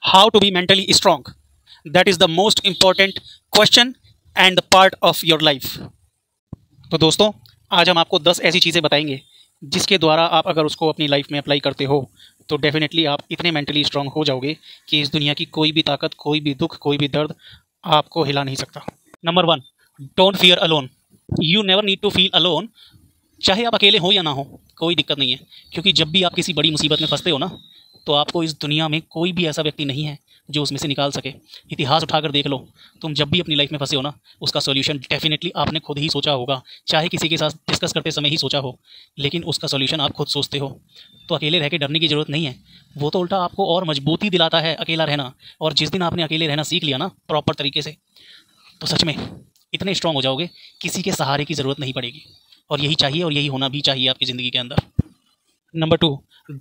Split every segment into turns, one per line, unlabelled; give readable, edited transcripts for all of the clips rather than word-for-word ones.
How to be mentally strong? That is the most important question and the part of your life. तो दोस्तों, आज हम आपको 10 ऐसी चीज़ें बताएंगे जिसके द्वारा आप अगर उसको अपनी लाइफ में अप्लाई करते हो तो डेफिनेटली आप इतने मेंटली स्ट्रांग हो जाओगे कि इस दुनिया की कोई भी ताकत, कोई भी दुख, कोई भी दर्द आपको हिला नहीं सकता। Number 1, don't fear alone. You never need to feel alone. चाहे आप अकेले हो या ना हो, कोई दिक्कत नहीं है, क्योंकि जब भी आप किसी बड़ी मुसीबत में फंसते हो ना, तो आपको इस दुनिया में कोई भी ऐसा व्यक्ति नहीं है जो उसमें से निकाल सके। इतिहास उठाकर देख लो, तुम जब भी अपनी लाइफ में फंसे हो ना, उसका सॉल्यूशन डेफिनेटली आपने खुद ही सोचा होगा, चाहे किसी के साथ डिस्कस करते समय ही सोचा हो, लेकिन उसका सॉल्यूशन आप खुद सोचते हो। तो अकेले रह के डरने की ज़रूरत नहीं है, वो तो उल्टा आपको और मजबूती दिलाता है अकेला रहना। और जिस दिन आपने अकेले रहना सीख लिया ना प्रॉपर तरीके से, तो सच में इतने स्ट्रांग हो जाओगे, किसी के सहारे की ज़रूरत नहीं पड़ेगी। और यही चाहिए, और यही होना भी चाहिए आपकी ज़िंदगी के अंदर। Number 2,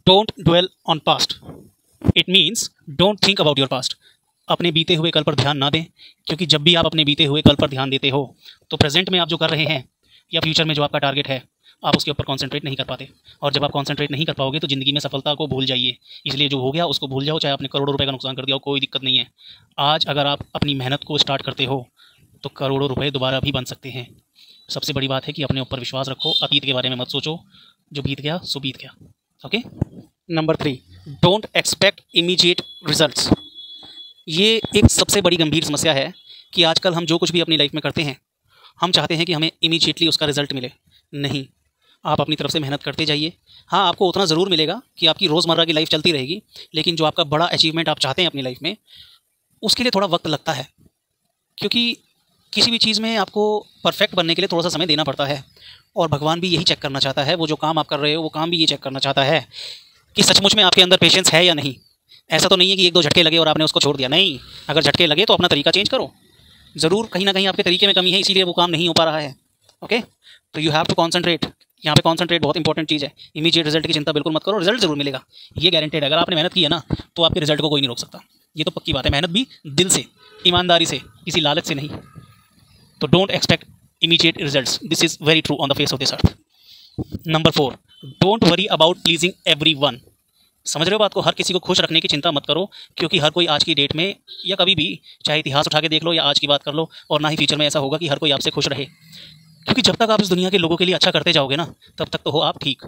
don't dwell on past. It means don't think about your past. अपने बीते हुए कल पर ध्यान ना दें, क्योंकि जब भी आप अपने बीते हुए कल पर ध्यान देते हो तो प्रेजेंट में आप जो कर रहे हैं या फ्यूचर में जो आपका टारगेट है, आप उसके ऊपर कॉन्सेंट्रेट नहीं कर पाते। और जब आप कॉन्सेंट्रेट नहीं कर पाओगे तो ज़िंदगी में सफलता को भूल जाइए। इसलिए जो हो गया उसको भूल जाओ, चाहे आपने करोड़ों रुपए का नुकसान कर दिया हो, कोई दिक्कत नहीं है। आज अगर आप अपनी मेहनत को स्टार्ट करते हो तो करोड़ों रुपए दोबारा भी बन सकते हैं। सबसे बड़ी बात है कि अपने ऊपर विश्वास रखो, अतीत के बारे में मत सोचो, जो बीत गया सो बीत गया। Okay. Number 3, don't expect immediate results. ये एक सबसे बड़ी गंभीर समस्या है कि आजकल हम जो कुछ भी अपनी लाइफ में करते हैं, हम चाहते हैं कि हमें इमीडिएटली उसका रिजल्ट मिले। नहीं, आप अपनी तरफ से मेहनत करते जाइए। हाँ, आपको उतना ज़रूर मिलेगा कि आपकी रोज़मर्रा की लाइफ चलती रहेगी, लेकिन जो आपका बड़ा अचीवमेंट आप चाहते हैं अपनी लाइफ में, उसके लिए थोड़ा वक्त लगता है। क्योंकि किसी भी चीज़ में आपको परफेक्ट बनने के लिए थोड़ा सा समय देना पड़ता है। और भगवान भी यही चेक करना चाहता है, वो जो काम आप कर रहे हो वो काम भी ये चेक करना चाहता है कि सचमुच में आपके अंदर पेशेंस है या नहीं। ऐसा तो नहीं है कि 1-2 झटके लगे और आपने उसको छोड़ दिया। नहीं, अगर झटके लगे तो अपना तरीका चेंज करो। ज़रूर कहीं ना कहीं आपके तरीके में कमी है, इसीलिए वो काम नहीं हो पा रहा है। ओके, तो यू हैव टू कॉन्सेंट्रेट। यहाँ पे कॉन्सेंट्रेट बहुत इंपॉर्टेंट चीज़ है। इमीडिएट रिजल्ट की चिंता बिल्कुल मत करो, रिजल्ट ज़रूर मिलेगा, ये गारंटेड है। अगर आपने मेहनत की है ना, तो आपके रिजल्ट को कोई नहीं रोक सकता। ये तो पक्की बात है। मेहनत भी दिल से, ईमानदारी से, किसी लालच से नहीं। तो don't expect immediate results. This is very true on the face of this earth. Number 4, don't worry about pleasing everyone. समझ रहे हो बात को? हर किसी को खुश रखने की चिंता मत करो, क्योंकि हर कोई आज की डेट में या कभी भी, चाहे इतिहास उठा के देख लो या आज की बात कर लो, और ना ही फ्यूचर में ऐसा होगा कि हर कोई आपसे खुश रहे। क्योंकि जब तक आप इस दुनिया के लोगों के लिए अच्छा करते जाओगे ना, तब तक तो हो आप ठीक।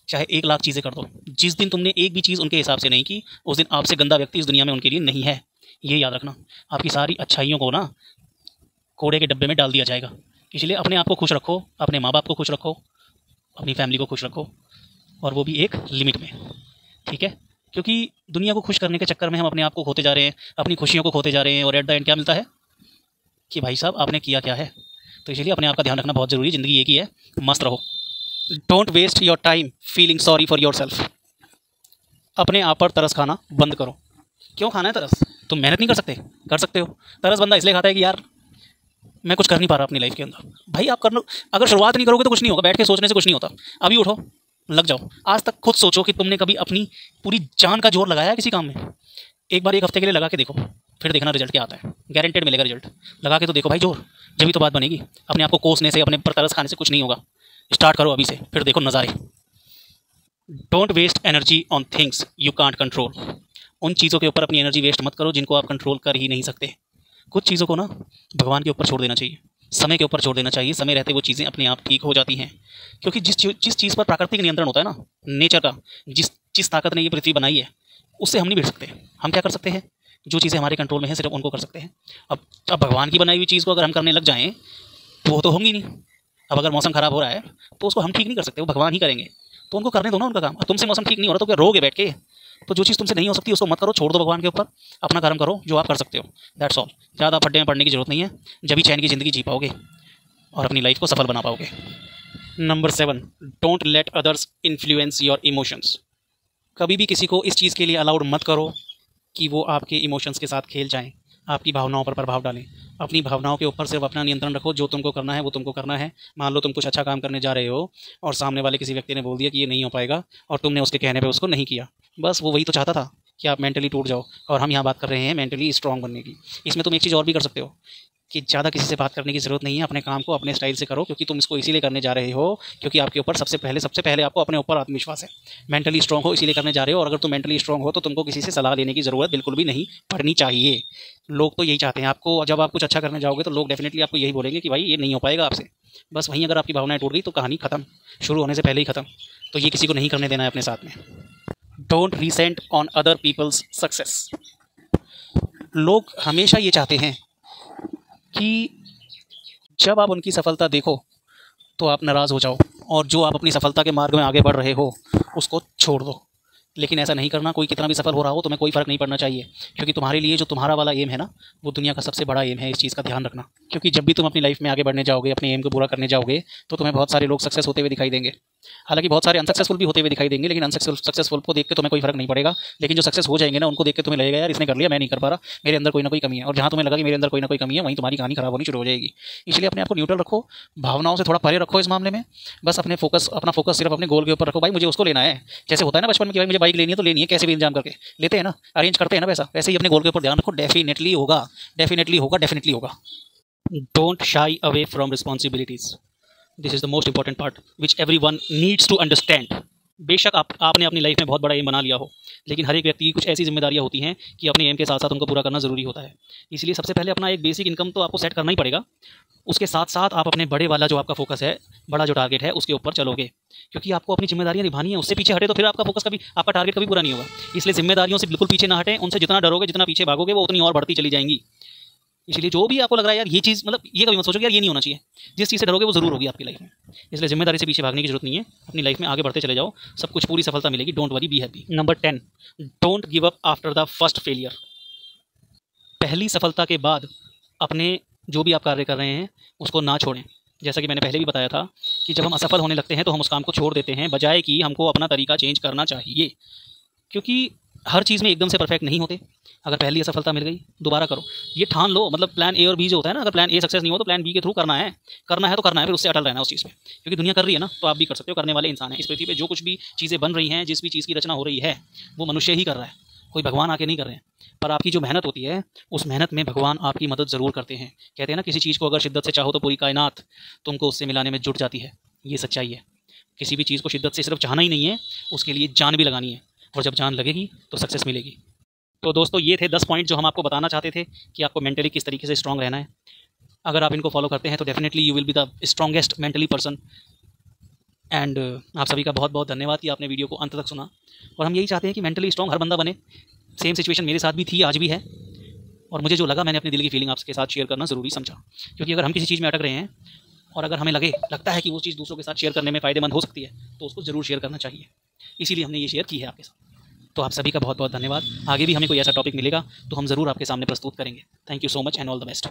चाहे 1 लाख चीज़ें कर दो, जिस दिन तुमने एक भी चीज़ उनके हिसाब से नहीं की, उस दिन आपसे गंदा व्यक्ति इस दुनिया में उनके लिए नहीं है। ये याद रखना। आपकी सारी अच्छाइयों को ना कूड़े के डब्बे में डाल दिया जाएगा। इसलिए अपने आप को खुश रखो, अपने माँ बाप को खुश रखो, अपनी फैमिली को खुश रखो, और वो भी एक लिमिट में। ठीक है? क्योंकि दुनिया को खुश करने के चक्कर में हम अपने आप को खोते जा रहे हैं, अपनी खुशियों को खोते जा रहे हैं, और एट द एंड क्या मिलता है कि भाई साहब आपने किया क्या है। तो इसलिए अपने आप का ध्यान रखना बहुत ज़रूरी है। ज़िंदगी एक ही है, मस्त रहो। Don't waste your time feeling sorry for yourself. अपने आप पर तरस खाना बंद करो। क्यों खाना है तरस? तुम मेहनत नहीं कर सकते? कर सकते हो। तरस बंदा इसलिए खाता है कि यार मैं कुछ कर नहीं पा रहा अपनी लाइफ के अंदर। भाई आप कर लो, अगर शुरुआत नहीं करोगे तो कुछ नहीं होगा। बैठ के सोचने से कुछ नहीं होता। अभी उठो, लग जाओ। आज तक खुद सोचो कि तुमने कभी अपनी पूरी जान का जोर लगाया है किसी काम में? एक बार 1 हफ्ते के लिए लगा के देखो, फिर देखना रिजल्ट क्या आता है। गारंटेड मिलेगा रिजल्ट। लगा के तो देखो भाई जोर, जब भी तो बात बनेगी। अपने आप को कोसने से, अपने पर तरस खाने से कुछ नहीं होगा। स्टार्ट करो अभी से, फिर देखो नज़ारे। Don't waste energy on things you can't control. उन चीज़ों के ऊपर अपनी एनर्जी वेस्ट मत करो जिनको आप कंट्रोल कर ही नहीं सकते। कुछ चीज़ों को ना भगवान के ऊपर छोड़ देना चाहिए, समय के ऊपर छोड़ देना चाहिए। समय रहते वो चीज़ें अपने आप ठीक हो जाती हैं। क्योंकि जिस चीज़ पर प्राकृतिक नियंत्रण होता है ना, नेचर का, जिस ताकत ने ये पृथ्वी बनाई है, उससे हम नहीं भिड़ सकते। हम क्या कर सकते हैं? जो चीज़ें हमारे कंट्रोल में हैं सिर्फ उनको कर सकते हैं। अब भगवान की बनाई हुई चीज़ को अगर हम करने लग जाएँ तो वो तो होंगी नहीं। अब अगर मौसम ख़राब हो रहा है तो उसको हम ठीक नहीं कर सकते, वो भगवान ही करेंगे। तो उनको करने दो ना उनका काम। तुमसे मौसम ठीक नहीं हो रहा तो क्या रोगे बैठ के? तो जो चीज़ तुमसे नहीं हो सकती उसको मत करो, छोड़ दो भगवान के ऊपर। अपना कर्म करो जो आप कर सकते हो, दैट्स ऑल। ज़्यादा फड्डे में पड़ने की जरूरत नहीं है। जब भी चैन की ज़िंदगी जी पाओगे और अपनी लाइफ को सफल बना पाओगे। Number 7, don't let others influence your emotions. कभी भी किसी को इस चीज़ के लिए अलाउड मत करो कि वो आपके इमोशंस के साथ खेल जाएँ, आपकी भावनाओं पर प्रभाव डालें। अपनी भावनाओं के ऊपर सिर्फ अपना नियंत्रण रखो। जो तुमको करना है वो तुमको करना है। मान लो तुम कुछ अच्छा काम करने जा रहे हो और सामने वाले किसी व्यक्ति ने बोल दिया कि ये नहीं हो पाएगा, और तुमने उसके कहने पे उसको नहीं किया। बस वो वही तो चाहता था कि आप मेंटली टूट जाओ, और हम यहाँ बात कर रहे हैं मेंटली स्ट्रांग बनने की। इसमें तुम एक चीज़ और भी कर सकते हो कि ज़्यादा किसी से बात करने की ज़रूरत नहीं है, अपने काम को अपने स्टाइल से करो, क्योंकि तुम इसको इसीलिए करने जा रहे हो क्योंकि आपके ऊपर सबसे पहले आपको अपने ऊपर आत्मविश्वास है, मेंटली स्ट्रॉन्ग हो इसीलिए करने जा रहे हो। और अगर तुम मेंटली स्ट्रॉन्ग हो तो तुमको किसी से सलाह लेने की ज़रूरत बिल्कुल भी नहीं पड़नी चाहिए। लोग तो यही चाहते हैं आपको, जब आप कुछ अच्छा करने जाओगे तो लोग डेफिनेटली आपको यही बोलेंगे कि भाई ये नहीं हो पाएगा आपसे। बस वहीं अगर आपकी भावनाएं टूट गई तो कहानी ख़त्म, शुरू होने से पहले ही ख़त्म। तो ये किसी को नहीं करने देना है अपने साथ में। Don't resent on other people's success. लोग हमेशा ये चाहते हैं कि जब आप उनकी सफलता देखो तो आप नाराज़ हो जाओ, और जो आप अपनी सफलता के मार्ग में आगे बढ़ रहे हो उसको छोड़ दो। लेकिन ऐसा नहीं करना। कोई कितना भी सफल हो रहा हो तुम्हें कोई फ़र्क नहीं पड़ना चाहिए, क्योंकि तुम्हारे लिए जो तुम्हारा वाला एम है ना, वो दुनिया का सबसे बड़ा एम है। इस चीज़ का ध्यान रखना, क्योंकि जब भी तुम अपनी लाइफ में आगे बढ़ने जाओगे, अपने एम को पूरा करने जाओगे, तो तुम्हें बहुत सारे लोग सक्सेस होते हुए दिखाई देंगे। हालांकि बहुत सारे अनसक्सेसफुल भी होते हुए दिखाई देंगे, लेकिन सक्सेसफुल को देख के तुम्हें कोई फर्क नहीं पड़ेगा। लेकिन जो सक्सेस हो जाएंगे ना, उनको देख के तुम्हें लगेगा यार इसने कर लिया, मैं नहीं कर पा रहा, मेरे अंदर कोई ना कोई कमी है। और जहाँ तुम्हें लगा कि मेरे अंदर कोई ना कोई कमी है, वहीं तुम्हारी कहानी खराब होनी शुरू हो जाएगी। इसलिए अपने आप को न्यूट्रल रखो, भावनाओं से थोड़ा परे रखो इस मामले में। बस अपना फोकस सिर्फ अपने गोल के ऊपर रखो। भाई मुझे उसको लेना है, जैसे होता है ना बचपन में कि भाई मुझे बाइक लेनी है तो लेनी है, कैसे भी इंतजाम करके लेते हैं ना, अरेंज करते हैं ना, वैसा वैसे ही अपने गोल के ऊपर ध्यान रखो। डेफिनेटली होगा, डेफिनेटली होगा, डेफिनेटली होगा। Don't shy away from responsibilities. This is the most important part which everyone needs to understand. बेशक आपने अपनी लाइफ में बहुत बड़ा एम बना लिया हो, लेकिन हर एक व्यक्ति की कुछ ऐसी जिम्मेदारियां होती हैं कि अपने एम के साथ साथ उनको पूरा करना ज़रूरी होता है। इसलिए सबसे पहले अपना एक बेसिक इनकम तो आपको सेट करना ही पड़ेगा। उसके साथ साथ आप अपने बड़े वाला जो आपका फोकस है, बड़ा जो टारगेट है, उसके ऊपर चलोगे, क्योंकि आपको अपनी जिम्मेदारियां निभानी है। उससे पीछे हटे तो फिर आपका फोकस कभी, आपका टारगेट कभी पूरा नहीं होगा। इसलिए जिम्मेदारियों से बिल्कुल पीछे ना हटें। उनसे जितना डरोगे, जितना पीछे भागोगे, वो उतनी और बढ़ती चली जाएंगी। इसलिए जो भी आपको लग रहा है यार ये चीज़, मतलब ये कभी मत सोचो कि यार ये नहीं होना चाहिए। जिस चीज़ से डरोगे वो ज़रूर होगी आपकी लाइफ में। इसलिए जिम्मेदारी से पीछे भागने की जरूरत नहीं है। अपनी लाइफ में आगे बढ़ते चले जाओ, सब कुछ पूरी सफलता मिलेगी। Don't worry, be happy. Number 10, don't give up after the first failure. पहली सफलता के बाद अपने जो भी आप कार्य कर रहे हैं उसको ना छोड़ें। जैसा कि मैंने पहले भी बताया था कि जब हम असफल होने लगते हैं तो हम उस काम को छोड़ देते हैं, बजाय कि हमको अपना तरीका चेंज करना चाहिए। क्योंकि हर चीज़ में एकदम से परफेक्ट नहीं होते। अगर पहली असफलता मिल गई, दोबारा करो, ये ठान लो। मतलब प्लान ए और बी जो होता है ना, अगर प्लान ए सक्सेस नहीं हो तो प्लान बी के थ्रू करना है तो करना है, फिर उससे अटल रहना उस चीज़ में। क्योंकि दुनिया कर रही है ना, तो आप भी कर सकते हो। करने वाले इंसान हैं इस पृथ्वी पे। जो कुछ भी चीज़ें बन रही हैं, जिस भी चीज़ की रचना हो रही है, वो मनुष्य ही कर रहा है, कोई भगवान आके नहीं कर रहे हैं। पर आपकी जो मेहनत होती है, उस मेहनत में भगवान आपकी मदद ज़रूर करते हैं। कहते हैं ना, किसी चीज़ को अगर शिद्दत से चाहो तो पूरी कायनात तुमको उससे मिलाने में जुट जाती है। ये सच्चाई है। किसी भी चीज़ को शिद्दत से सिर्फ चाहना ही नहीं है, उसके लिए जान भी लगानी है, और जब जान लगेगी तो सक्सेस मिलेगी। तो दोस्तों ये थे 10 पॉइंट जो हम आपको बताना चाहते थे कि आपको मेंटली किस तरीके से स्ट्रॉन्ग रहना है। अगर आप इनको फॉलो करते हैं तो definitely you will be the strongest mentally person. And आप सभी का बहुत बहुत धन्यवाद कि आपने वीडियो को अंत तक सुना। और हम यही चाहते हैं कि मेंटली स्ट्रॉन्ग हर बंदा बने। सेम सिचुएशन मेरे साथ भी थी, आज भी है। और मुझे जो लगा, मैंने अपने दिल की फीलिंग आपके साथ शेयर करना ज़रूरी समझा। क्योंकि अगर हम किसी चीज़ में अटक रहे हैं और अगर हमें लगता है कि वो चीज़ दूसरों के साथ शेयर करने में फ़ायदेमंद हो सकती है, तो उसको ज़रूर शेयर करना चाहिए। इसीलिए हमने ये शेयर की है आपके साथ। तो आप सभी का बहुत बहुत धन्यवाद। आगे भी हमें कोई ऐसा टॉपिक मिलेगा तो हम ज़रूर आपके सामने प्रस्तुत करेंगे। Thank you so much and all the best.